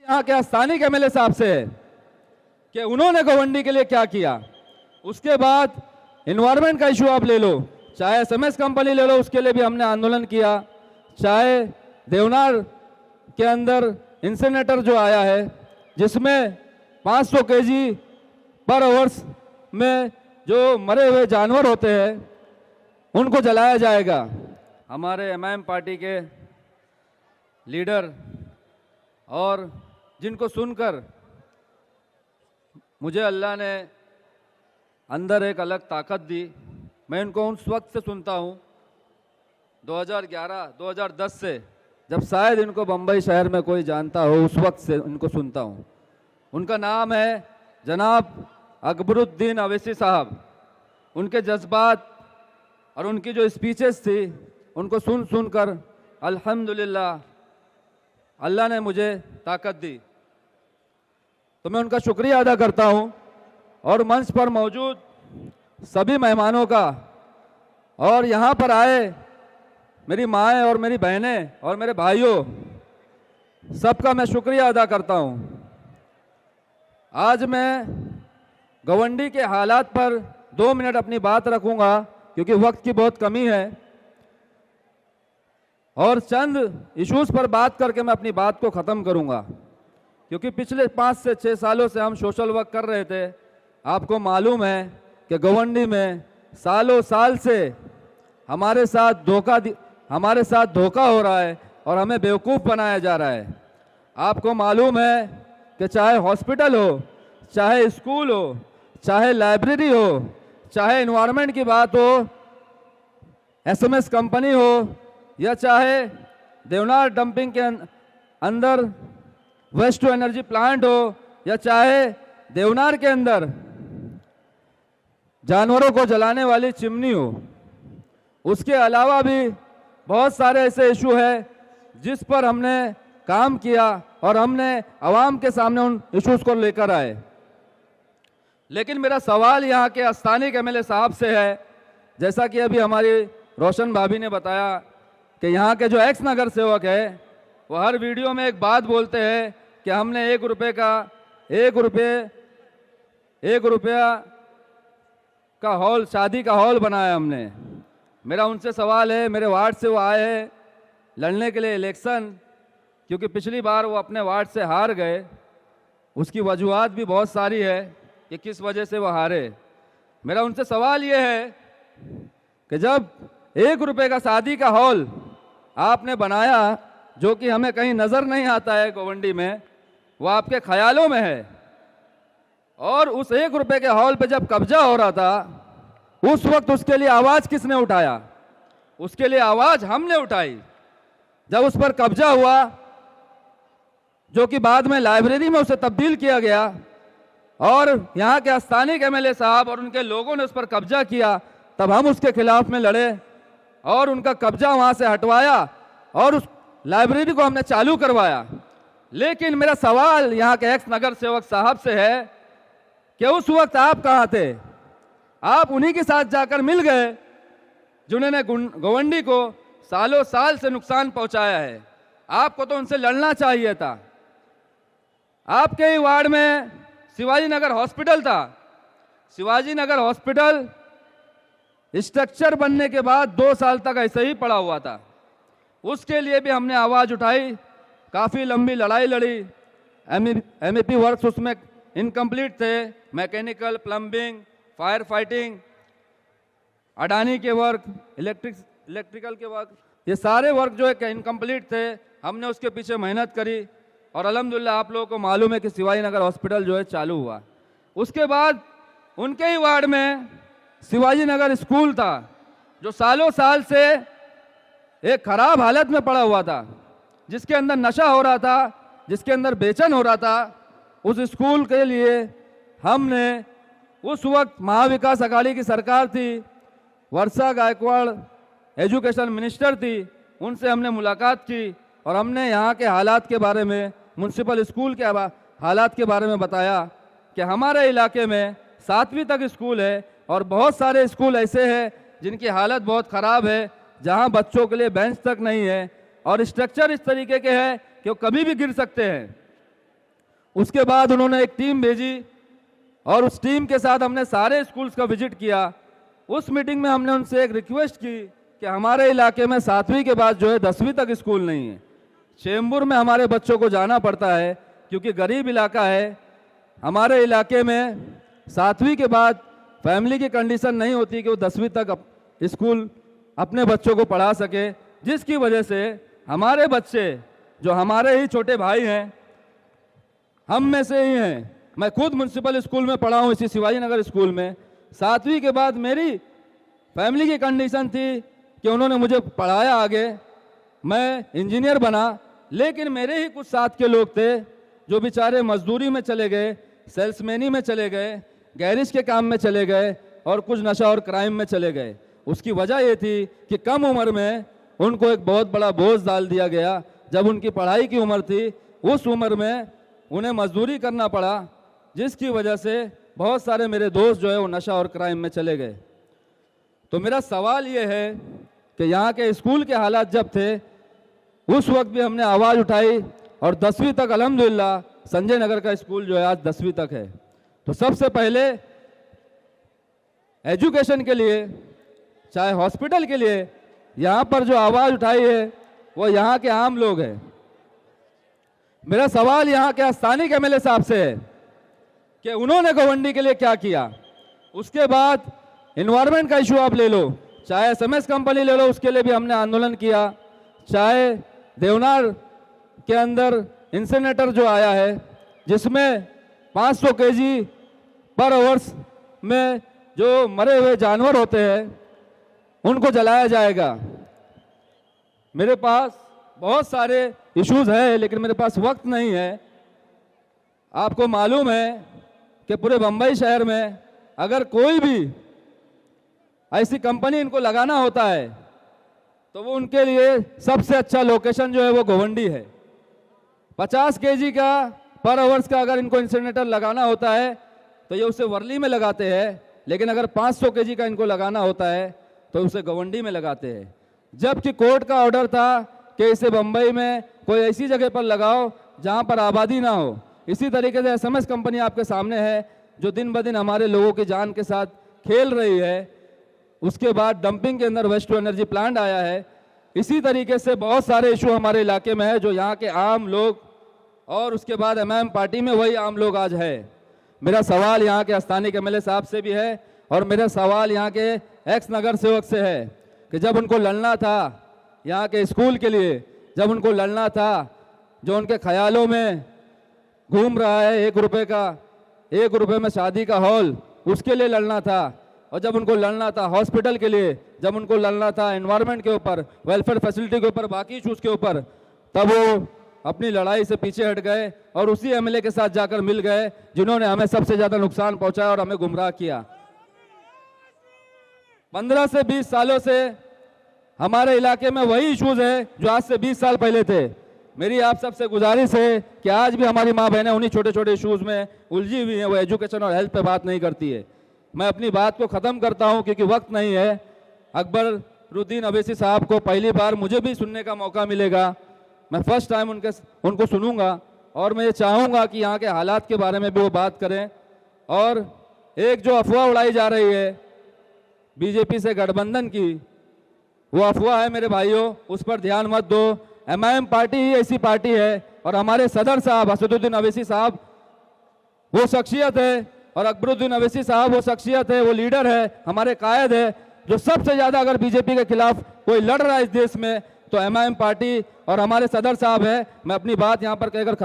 यहाँ के स्थानीय एमएलए साहब से है कि उन्होंने गोवंडी के लिए क्या किया। उसके बाद इन्वायरमेंट का इशू आप ले लो, चाहे एसएमएस कंपनी ले लो, उसके लिए भी हमने आंदोलन किया। चाहे देवनार के अंदर इंसिनेटर जो आया है जिसमें 500 केजी पर आवर्स में जो मरे हुए जानवर होते हैं उनको जलाया जाएगा। हमारे एमआईएम पार्टी के लीडर और जिनको सुनकर मुझे अल्लाह ने अंदर एक अलग ताकत दी, मैं इनको उस वक्त से सुनता हूँ 2011-2010 से, जब शायद इनको बम्बई शहर में कोई जानता हो, उस वक्त से इनको सुनता हूँ। उनका नाम है जनाब अकबरुद्दीन अवैसी साहब। उनके जज्बात और उनकी जो स्पीचेस थी उनको सुन सुनकर अल्हम्दुलिल्लाह अल्लाह ने मुझे ताकत दी, तो मैं उनका शुक्रिया अदा करता हूँ। और मंच पर मौजूद सभी मेहमानों का और यहाँ पर आए मेरी माएँ और मेरी बहनें और मेरे भाइयों, सबका मैं शुक्रिया अदा करता हूँ। आज मैं गोवंडी के हालात पर 2 मिनट अपनी बात रखूँगा क्योंकि वक्त की बहुत कमी है, और चंद इश्यूज़ पर बात करके मैं अपनी बात को ख़त्म करूँगा। क्योंकि पिछले 5 से 6 सालों से हम सोशल वर्क कर रहे थे। आपको मालूम है कि गोवंडी में सालों साल से हमारे साथ धोखा हो रहा है और हमें बेवकूफ़ बनाया जा रहा है। आपको मालूम है कि चाहे हॉस्पिटल हो, चाहे स्कूल हो, चाहे लाइब्रेरी हो, चाहे एनवायरनमेंट की बात हो, एसएमएस कंपनी हो, या चाहे देवनार डंपिंग के अंदर वेस्ट टू एनर्जी प्लांट हो, या चाहे देवनार के अंदर जानवरों को जलाने वाली चिमनी हो, उसके अलावा भी बहुत सारे ऐसे इशू है जिस पर हमने काम किया और हमने आवाम के सामने उन इश्यूज को लेकर आए। लेकिन मेरा सवाल यहाँ के स्थानीय एमएलए साहब से है, जैसा कि अभी हमारी रोशन भाभी ने बताया कि यहाँ के जो एक्स नगर सेवक है वो हर वीडियो में एक बात बोलते हैं कि हमने 1 रुपया का हॉल, शादी का हॉल बनाया हमने। मेरा उनसे सवाल है, मेरे वार्ड से वो आए हैं लड़ने के लिए इलेक्शन, क्योंकि पिछली बार वो अपने वार्ड से हार गए। उसकी वजूहात भी बहुत सारी है कि किस वजह से वो हारे। मेरा उनसे सवाल ये है कि जब 1 रुपये का शादी का हॉल आपने बनाया, जो कि हमें कहीं नज़र नहीं आता है गोवंडी में, वो आपके ख्यालों में है, और उस 1 रुपये के हॉल पे जब कब्जा हो रहा था उस वक्त उसके लिए आवाज़ किसने उठाया? उसके लिए आवाज़ हमने उठाई। जब उस पर कब्जा हुआ, जो कि बाद में लाइब्रेरी में उसे तब्दील किया गया, और यहाँ के स्थानीय एमएलए साहब और उनके लोगों ने उस पर कब्जा किया, तब हम उसके खिलाफ में लड़े और उनका कब्जा वहाँ से हटवाया और उस लाइब्रेरी को हमने चालू करवाया। लेकिन मेरा सवाल यहाँ के एक्स नगर सेवक साहब से है कि उस वक्त आप कहाँ थे? आप उन्हीं के साथ जाकर मिल गए जिन्होंने गोवंडी को सालों साल से नुकसान पहुंचाया है। आपको तो उनसे लड़ना चाहिए था। आपके ही वार्ड में शिवाजी नगर हॉस्पिटल था। शिवाजी नगर हॉस्पिटल स्ट्रक्चर बनने के बाद 2 साल तक ऐसे ही पड़ा हुआ था। उसके लिए भी हमने आवाज़ उठाई, काफ़ी लंबी लड़ाई लड़ी। एमईपी वर्क्स उसमें इनकम्प्लीट थे, mechanical, plumbing, fire fighting, Adani के वर्क, इलेक्ट्रिकल के वर्क, ये सारे वर्क जो है इनकम्प्लीट थे। हमने उसके पीछे मेहनत करी और अल्हम्दुलिल्लाह आप लोगों को मालूम है कि शिवाजी नगर हॉस्पिटल जो है चालू हुआ। उसके बाद उनके ही वार्ड में शिवाजी नगर स्कूल था, जो सालों साल से एक खराब हालत में पड़ा हुआ था, जिसके अंदर नशा हो रहा था, जिसके अंदर बेचैन हो रहा था। उस स्कूल के लिए हमने, उस वक्त महाविकास अघाड़ी की सरकार थी, वर्षा गायकवाड़ एजुकेशन मिनिस्टर थी, उनसे हमने मुलाकात की और हमने यहाँ के हालात के बारे में, म्यूनसिपल स्कूल के हालात के बारे में बताया कि हमारे इलाके में 7वीं तक स्कूल है और बहुत सारे स्कूल ऐसे हैं जिनकी हालत बहुत ख़राब है, जहाँ बच्चों के लिए बेंच तक नहीं है और स्ट्रक्चर इस तरीके के हैं कि वो कभी भी गिर सकते हैं। उसके बाद उन्होंने एक टीम भेजी और उस टीम के साथ हमने सारे स्कूल्स का विजिट किया। उस मीटिंग में हमने उनसे एक रिक्वेस्ट की कि हमारे इलाके में 7वीं के बाद जो है 10वीं तक स्कूल नहीं है। चेंबूर में हमारे बच्चों को जाना पड़ता है क्योंकि गरीब इलाका है। हमारे इलाके में 7वीं के बाद फैमिली की कंडीशन नहीं होती कि वो 10वीं तक स्कूल अपने बच्चों को पढ़ा सके, जिसकी वजह से हमारे बच्चे जो हमारे ही छोटे भाई हैं, हम में से ही हैं, मैं खुद म्युनिसिपल स्कूल में पढ़ा हूँ, इसी शिवाजी नगर स्कूल में। 7वीं के बाद मेरी फैमिली की कंडीशन थी कि उन्होंने मुझे पढ़ाया आगे, मैं इंजीनियर बना, लेकिन मेरे ही कुछ साथ के लोग थे जो बेचारे मजदूरी में चले गए, सेल्समैनी में चले गए, गैरेज के काम में चले गए और कुछ नशा और क्राइम में चले गए। उसकी वजह ये थी कि कम उम्र में उनको एक बहुत बड़ा बोझ डाल दिया गया। जब उनकी पढ़ाई की उम्र थी, उस उम्र में उन्हें मजदूरी करना पड़ा, जिसकी वजह से बहुत सारे मेरे दोस्त जो है वो नशा और क्राइम में चले गए। तो मेरा सवाल ये है कि यहाँ के स्कूल के हालात जब थे, उस वक्त भी हमने आवाज़ उठाई और 10वीं तक अल्हम्दुलिल्लाह संजय नगर का स्कूल जो है आज 10वीं तक है। तो सबसे पहले एजुकेशन के लिए, चाहे हॉस्पिटल के लिए, यहाँ पर जो आवाज़ उठाई है वो यहाँ के आम लोग हैं। मेरा सवाल यहाँ के स्थानीय एमएलए साहब से है कि उन्होंने गोवंडी के लिए क्या किया। उसके बाद इन्वायरमेंट का इशू आप ले लो, चाहे एसएमएस कंपनी ले लो, उसके लिए भी हमने आंदोलन किया, चाहे देवनार के अंदर इंसिनेटर जो आया है जिसमें 500 केजी पर आवर्स में जो मरे हुए जानवर होते हैं उनको जलाया जाएगा। मेरे पास बहुत सारे इश्यूज हैं लेकिन मेरे पास वक्त नहीं है। आपको मालूम है कि पूरे बम्बई शहर में अगर कोई भी ऐसी कंपनी इनको लगाना होता है तो वो उनके लिए सबसे अच्छा लोकेशन जो है वो गोवंडी है। 50 केजी का पर आवर्स का अगर इनको इंसिनेटर लगाना होता है तो ये उसे वर्ली में लगाते हैं, लेकिन अगर 500 केजी का इनको लगाना होता है तो उसे गोवंडी में लगाते हैं। जबकि कोर्ट का ऑर्डर था कि इसे बम्बई में कोई ऐसी जगह पर लगाओ जहां पर आबादी ना हो। इसी तरीके से एसएमएस कंपनी आपके सामने है जो दिन ब दिन हमारे लोगों की जान के साथ खेल रही है। उसके बाद डंपिंग के अंदर वेस्ट टू एनर्जी प्लांट आया है। इसी तरीके से बहुत सारे इशू हमारे इलाके में है जो यहाँ के आम लोग और उसके बाद एमआईएम पार्टी में वही आम लोग आज है। मेरा सवाल यहाँ के स्थानीय एमएलए साहब से भी है और मेरा सवाल यहाँ के एक्स नगर सेवक से है कि जब उनको लड़ना था यहाँ के स्कूल के लिए, जब उनको लड़ना था जो उनके ख्यालों में घूम रहा है 1 रुपये का, 1 रुपये में शादी का हॉल, उसके लिए लड़ना था। और जब उनको लड़ना था हॉस्पिटल के लिए, जब उनको लड़ना था एनवायरनमेंट के ऊपर, वेलफेयर फैसिलिटी के ऊपर, बाकी इशूज़ के ऊपर, तब वो अपनी लड़ाई से पीछे हट गए और उसी एमएलए के साथ जाकर मिल गए जिन्होंने हमें सबसे ज़्यादा नुकसान पहुंचाया और हमें गुमराह किया। 15 से 20 सालों से हमारे इलाके में वही इश्यूज है जो आज से 20 साल पहले थे। मेरी आप सबसे गुजारिश है कि आज भी हमारी माँ बहनें उन्हीं छोटे छोटे इश्यूज में उलझी हुई हैं, वो एजुकेशन और हेल्थ पे बात नहीं करती है। मैं अपनी बात को ख़त्म करता हूँ क्योंकि वक्त नहीं है। अकबरुद्दीन अवैसी साहब को पहली बार मुझे भी सुनने का मौका मिलेगा, मैं फर्स्ट टाइम उनको सुनूंगा और मैं ये चाहूँगा कि यहाँ के हालात के बारे में भी वो बात करें। और एक जो अफवाह उड़ाई जा रही है बीजेपी से गठबंधन की, वो अफवाह है मेरे भाइयों, उस पर ध्यान मत दो। एमआईएम पार्टी ही ऐसी पार्टी है और हमारे सदर साहब असदुद्दीन अवैसी साहब वो शख्सियत है और अकबरुद्दीन अवैसी साहब वो शख्सियत है, वो लीडर है, हमारे कायद है जो सबसे ज़्यादा अगर बीजेपी के खिलाफ कोई लड़ रहा है इस देश में तो एमआईएम पार्टी और हमारे सदर साहब है। मैं अपनी बात यहाँ पर कहकर खत्म